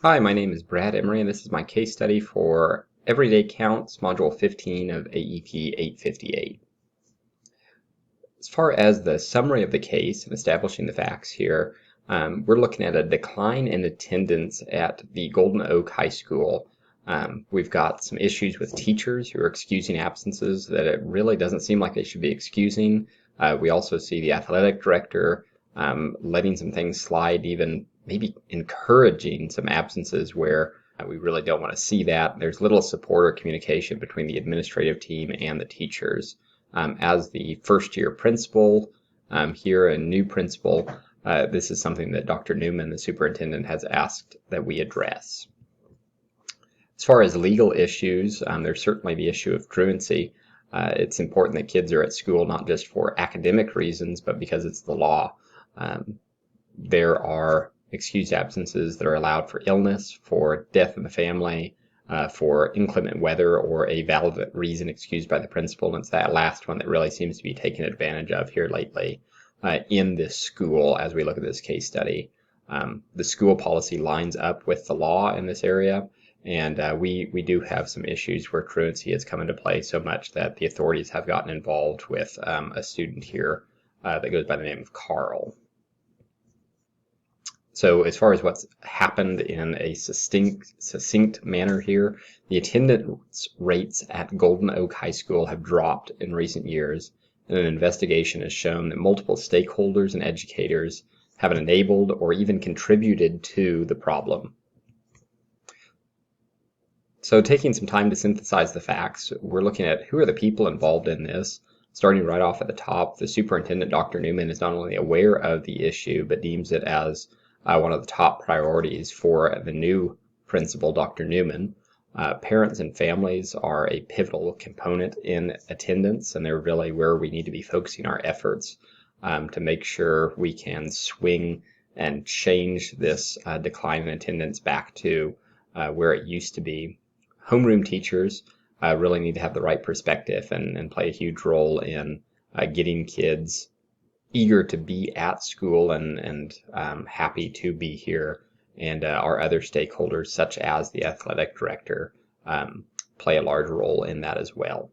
Hi, my name is Brad Emery, and this is my case study for Everyday Counts, Module 15 of AEP 858. As far as the summary of the case and establishing the facts here, we're looking at a decline in attendance at the Golden Oak High School. We've got some issues with teachers who are excusing absences that it really doesn't seem like they should be excusing. We also see the athletic director letting some things slide, even maybe encouraging some absences where we really don't want to see that. There's little support or communication between the administrative team and the teachers. As the first year principal here, a new principal, this is something that Dr. Newman, the superintendent, has asked that we address. As far as legal issues, there's certainly the issue of truancy. It's important that kids are at school not just for academic reasons, but because it's the law. There are excused absences that are allowed for illness, for death in the family, for inclement weather, or a valid reason excused by the principal. And it's that last one that really seems to be taken advantage of here lately in this school as we look at this case study. The school policy lines up with the law in this area, and we do have some issues where truancy has come into play so much that the authorities have gotten involved with a student here that goes by the name of Carl. So as far as what's happened in a succinct manner here, the attendance rates at Golden Oak High School have dropped in recent years, and an investigation has shown that multiple stakeholders and educators have enabled or even contributed to the problem. So taking some time to synthesize the facts, we're looking at who are the people involved in this. Starting right off at the top, the superintendent, Dr. Newman, is not only aware of the issue, but deems it as one of the top priorities for the new principal, Dr. Newman. Parents and families are a pivotal component in attendance, and they're really where we need to be focusing our efforts to make sure we can swing and change this decline in attendance back to where it used to be. Homeroom teachers really need to have the right perspective and play a huge role in getting kids eager to be at school and happy to be here. And our other stakeholders, such as the athletic director, play a large role in that as well.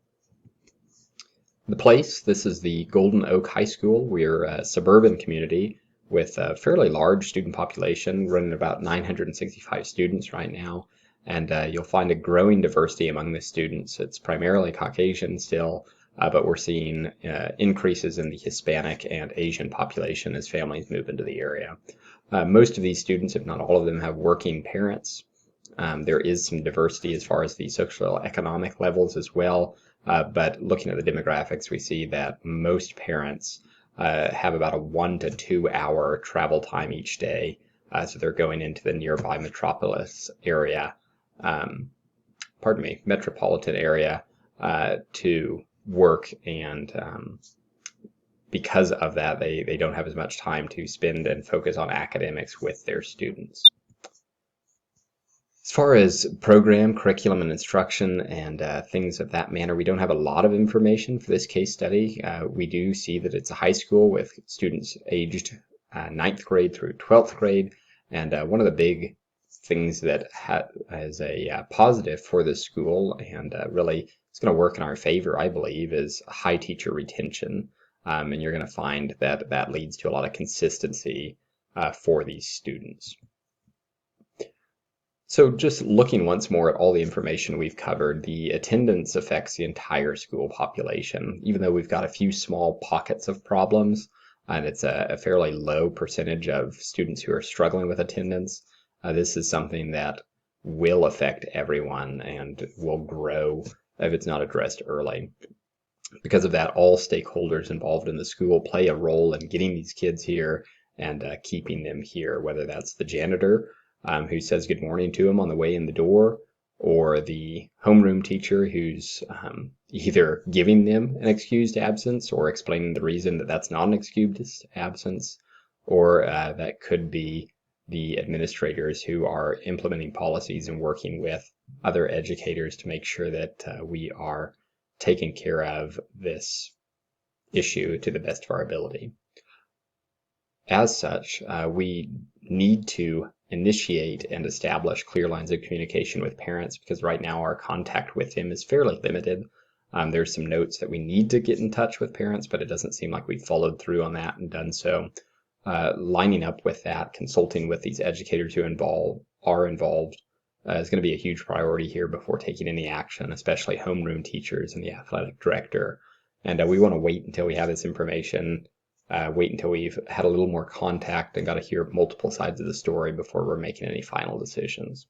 The place, this is the Golden Oak High School. We're a suburban community with a fairly large student population, running about 965 students right now. And you'll find a growing diversity among the students. It's primarily Caucasian still, but we're seeing increases in the Hispanic and Asian population as families move into the area. Most of these students, if not all of them, have working parents. There is some diversity as far as the social economic levels as well, but looking at the demographics, we see that most parents have about a 1 to 2 hour travel time each day, so they're going into the nearby metropolitan area to work, and because of that, they don't have as much time to spend and focus on academics with their students. As far as program, curriculum, and instruction and things of that manner, we don't have a lot of information for this case study. We do see that it's a high school with students aged 9th grade through 12th grade, and one of the big things that is a positive for this school, and really it's going to work in our favor, I believe, is high teacher retention. And you're going to find that that leads to a lot of consistency for these students. So just looking once more at all the information we've covered, the attendance affects the entire school population, even though we've got a few small pockets of problems, and it's a fairly low percentage of students who are struggling with attendance. This is something that will affect everyone and will grow if it's not addressed early. Because of that, all stakeholders involved in the school play a role in getting these kids here and keeping them here, whether that's the janitor who says good morning to them on the way in the door, or the homeroom teacher who's either giving them an excused absence or explaining the reason that that's not an excused absence, or that could be the administrators who are implementing policies and working with other educators to make sure that we are taking care of this issue to the best of our ability. As such, we need to initiate and establish clear lines of communication with parents, because right now our contact with them is fairly limited. There's some notes that we need to get in touch with parents, but it doesn't seem like we've followed through on that and done so. Lining up with that, consulting with these educators who are involved is going to be a huge priority here before taking any action, especially homeroom teachers and the athletic director. And we want to wait until we have this information, wait until we've had a little more contact and got to hear multiple sides of the story before we're making any final decisions.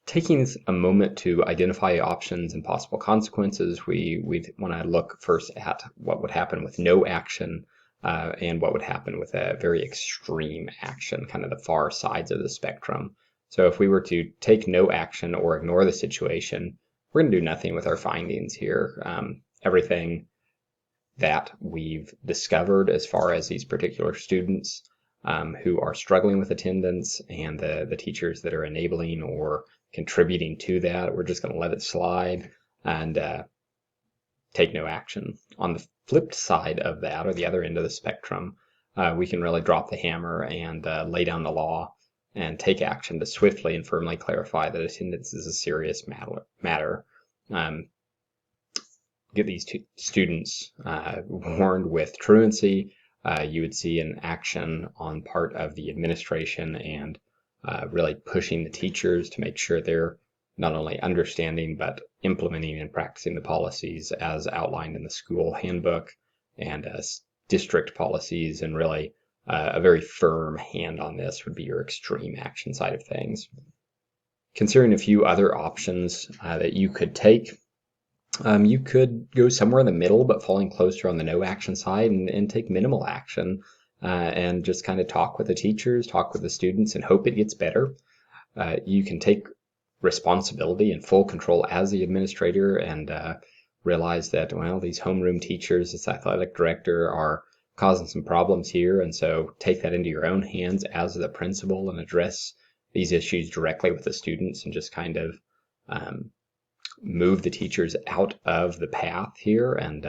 Taking a moment to identify options and possible consequences, we want to look first at what would happen with no action and what would happen with a very extreme action, kind of the far sides of the spectrum. So if we were to take no action or ignore the situation, we're going to do nothing with our findings here. Everything that we've discovered as far as these particular students who are struggling with attendance and the teachers that are enabling or contributing to that, we're just going to let it slide and take no action. On the flipped side of that, or the other end of the spectrum, we can really drop the hammer and lay down the law and take action to swiftly and firmly clarify that attendance is a serious matter. Get these students warned with truancy. You would see an action on part of the administration and really pushing the teachers to make sure they're not only understanding but implementing and practicing the policies as outlined in the school handbook and district policies, and really a very firm hand on this would be your extreme action side of things. Considering a few other options that you could take, you could go somewhere in the middle but falling closer on the no action side and take minimal action. And just kind of talk with the teachers, talk with the students, and hope it gets better. You can take responsibility and full control as the administrator and realize that, well, these homeroom teachers, this athletic director are causing some problems here, and so take that into your own hands as the principal and address these issues directly with the students and just kind of move the teachers out of the path here and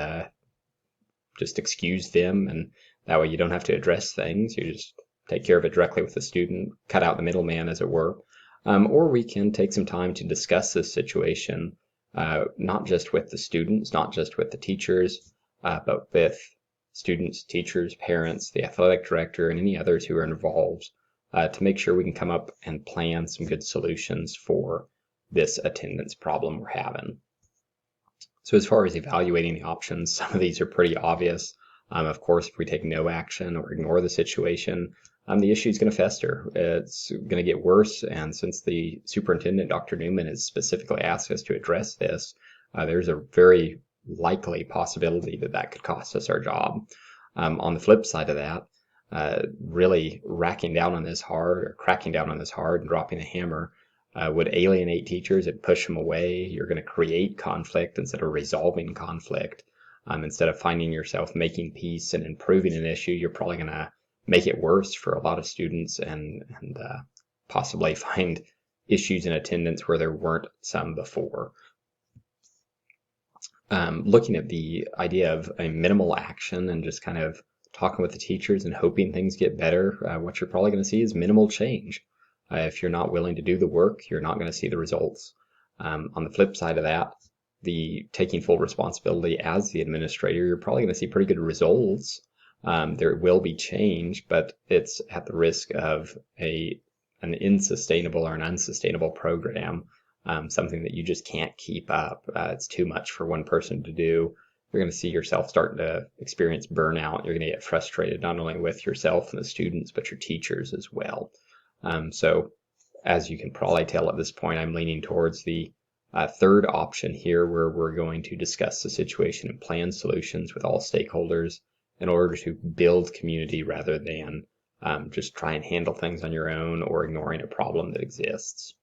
just excuse them, and that way you don't have to address things. You just take care of it directly with the student, cut out the middleman, as it were. Or we can take some time to discuss this situation, not just with the students, not just with the teachers, but with students, teachers, parents, the athletic director, and any others who are involved to make sure we can come up and plan some good solutions for this attendance problem we're having. So as far as evaluating the options, some of these are pretty obvious. Of course, if we take no action or ignore the situation, the issue is going to fester. It's going to get worse, and since the superintendent, Dr. Newman, has specifically asked us to address this, there's a very likely possibility that that could cost us our job. On the flip side of that, really cracking down on this hard and dropping the hammer would alienate teachers. It'd push them away. You're going to create conflict instead of resolving conflict. Instead of finding yourself making peace and improving an issue, you're probably going to make it worse for a lot of students and possibly find issues in attendance where there weren't some before. Looking at the idea of a minimal action and just kind of talking with the teachers and hoping things get better, what you're probably going to see is minimal change. If you're not willing to do the work, you're not going to see the results. On the flip side of that, the taking full responsibility as the administrator, you're probably going to see pretty good results. There will be change, but it's at the risk of an unsustainable program, something that you just can't keep up. It's too much for one person to do. You're going to see yourself starting to experience burnout. You're going to get frustrated not only with yourself and the students, but your teachers as well. So as you can probably tell at this point, I'm leaning towards the third option here, where we're going to discuss the situation and plan solutions with all stakeholders in order to build community rather than just try and handle things on your own or ignoring a problem that exists.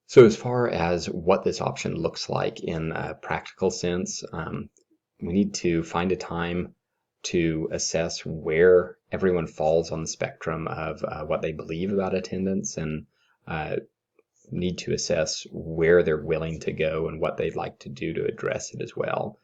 So as far as what this option looks like in a practical sense, we need to find a time to assess where everyone falls on the spectrum of what they believe about attendance, and need to assess where they're willing to go and what they'd like to do to address it as well.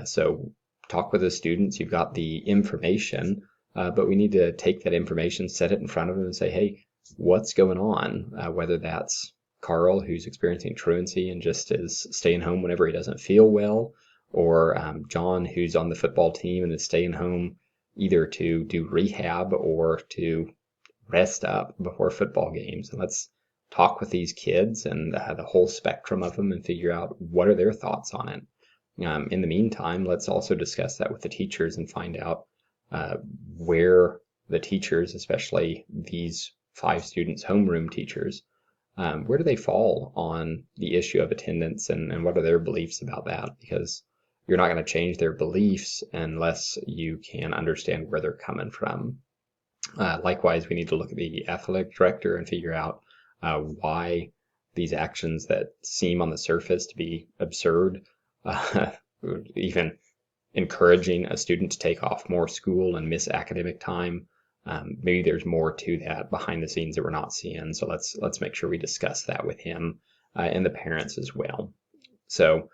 So talk with the students. You've got the information. but we need to take that information, set it in front of them and say, hey, what's going on? Whether that's Carl, who's experiencing truancy and just is staying home whenever he doesn't feel well, or John, who's on the football team and is staying home either to do rehab or to rest up before football games. And let's talk with these kids and the whole spectrum of them and figure out what are their thoughts on it. In the meantime, let's also discuss that with the teachers and find out where the teachers, especially these 5 students, homeroom teachers, where do they fall on the issue of attendance and what are their beliefs about that? Because you're not going to change their beliefs unless you can understand where they're coming from. Likewise, we need to look at the athletic director and figure out why these actions that seem on the surface to be absurd, even encouraging a student to take off more school and miss academic time. Maybe there's more to that behind the scenes that we're not seeing. So let's make sure we discuss that with him and the parents as well. So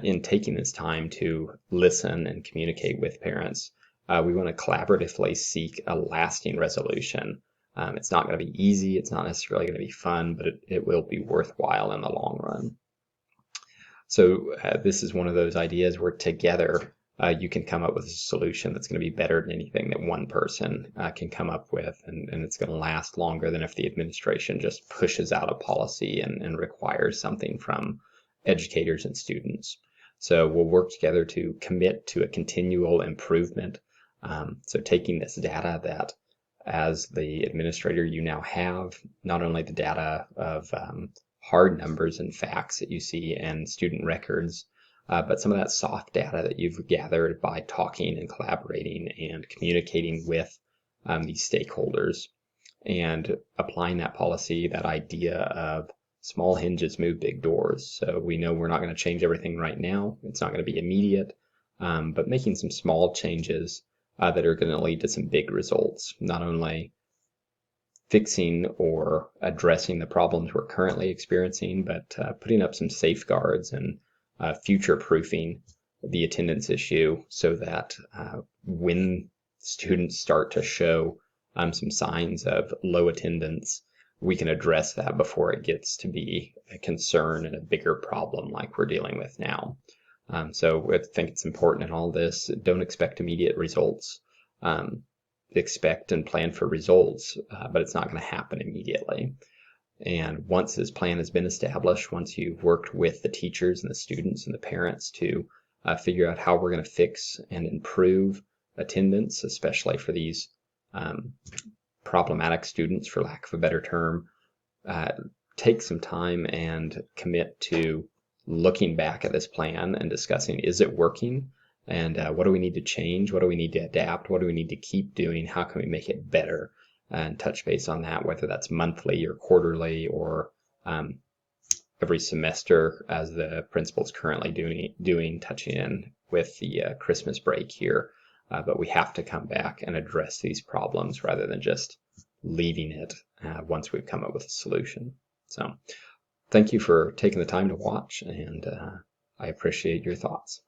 in taking this time to listen and communicate with parents, we want to collaboratively seek a lasting resolution. It's not going to be easy. It's not necessarily going to be fun, but it will be worthwhile in the long run. So this is one of those ideas where together you can come up with a solution that's going to be better than anything that one person can come up with, and it's going to last longer than if the administration just pushes out a policy and requires something from educators and students. So we'll work together to commit to a continual improvement. So taking this data that as the administrator you now have, not only the data of hard numbers and facts that you see in student records, but some of that soft data that you've gathered by talking and collaborating and communicating with these stakeholders and applying that policy, that idea of small hinges move big doors. So we know we're not going to change everything right now. It's not going to be immediate, but making some small changes that are going to lead to some big results, not only fixing or addressing the problems we're currently experiencing, but putting up some safeguards and future-proofing the attendance issue so that when students start to show some signs of low attendance, we can address that before it gets to be a concern and a bigger problem like we're dealing with now. So I think it's important in all this, don't expect immediate results. Expect and plan for results, but it's not going to happen immediately. And once this plan has been established, once you've worked with the teachers and the students and the parents to figure out how we're going to fix and improve attendance, especially for these problematic students, for lack of a better term, take some time and commit to looking back at this plan and discussing, is it working? And what do we need to change? What do we need to adapt? What do we need to keep doing? How can we make it better? And touch base on that, whether that's monthly or quarterly or every semester, as the principal's currently doing touching in with the Christmas break here. But we have to come back and address these problems rather than just leaving it once we've come up with a solution. So thank you for taking the time to watch, and I appreciate your thoughts.